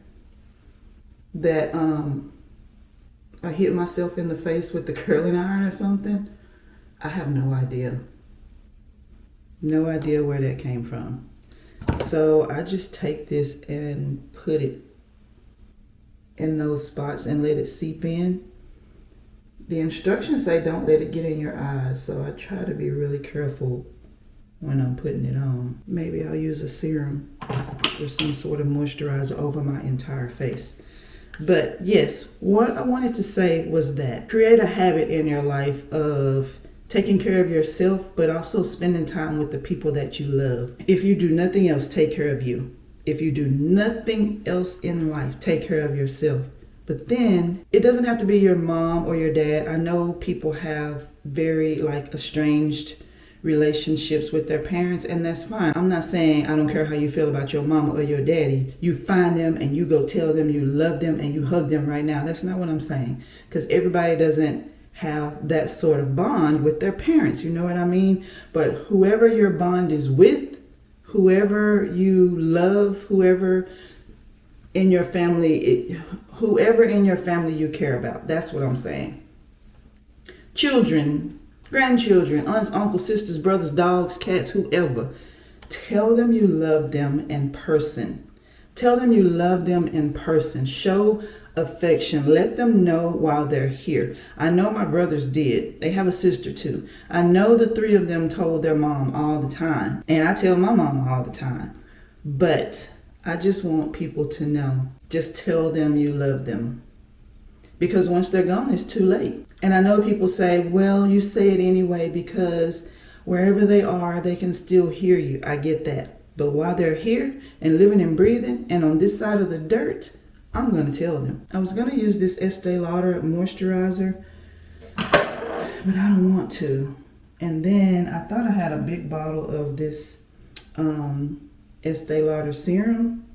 that I hit myself in the face with the curling iron or something. I have no idea. No idea where that came from. So I just take this and put it in those spots and let it seep in. The instructions say don't let it get in your eyes, so I try to be really careful when I'm putting it on. Maybe I'll use a serum or some sort of moisturizer over my entire face. But yes, what I wanted to say was that create a habit in your life of taking care of yourself, but also spending time with the people that you love. If you do nothing else, take care of you. If you do nothing else in life, take care of yourself. But then it doesn't have to be your mom or your dad. I know people have very estranged relationships with their parents, and that's fine. I'm not saying I don't care how you feel about your mama or your daddy. You find them and you go tell them you love them and you hug them right now. That's not what I'm saying, because everybody doesn't have that sort of bond with their parents, you know what I mean? But whoever your bond is with, whoever you love, whoever in your family you care about, that's what I'm saying. Children, grandchildren, aunts, uncles, sisters, brothers, dogs, cats, whoever. Tell them you love them in person. Tell them you love them in person. Show affection. Let them know while they're here. I know my brothers did. They have a sister too. I know the 3 of them told their mom all the time. And I tell my mom all the time. But I just want people to know. Just tell them you love them. Because once they're gone, it's too late. And I know people say, well, you say it anyway because wherever they are, they can still hear you. I get that. But while they're here and living and breathing and on this side of the dirt, I'm going to tell them. I was going to use this Estee Lauder moisturizer, but I don't want to. And then I thought I had a big bottle of this Estee Lauder serum,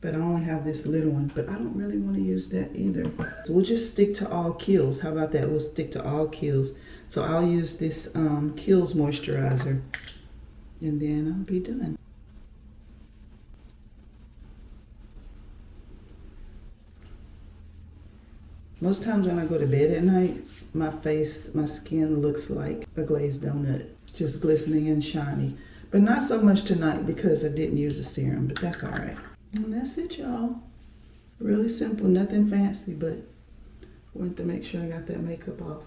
but I only have this little one. But I don't really want to use that either. So we'll just stick to all kills. How about that? We'll stick to all kills. So I'll use this Kills moisturizer, and then I'll be done. Most times when I go to bed at night, my skin looks like a glazed donut, just glistening and shiny. But not so much tonight because I didn't use a serum, but that's all right. And that's it, y'all. Really simple, nothing fancy, but wanted to make sure I got that makeup off.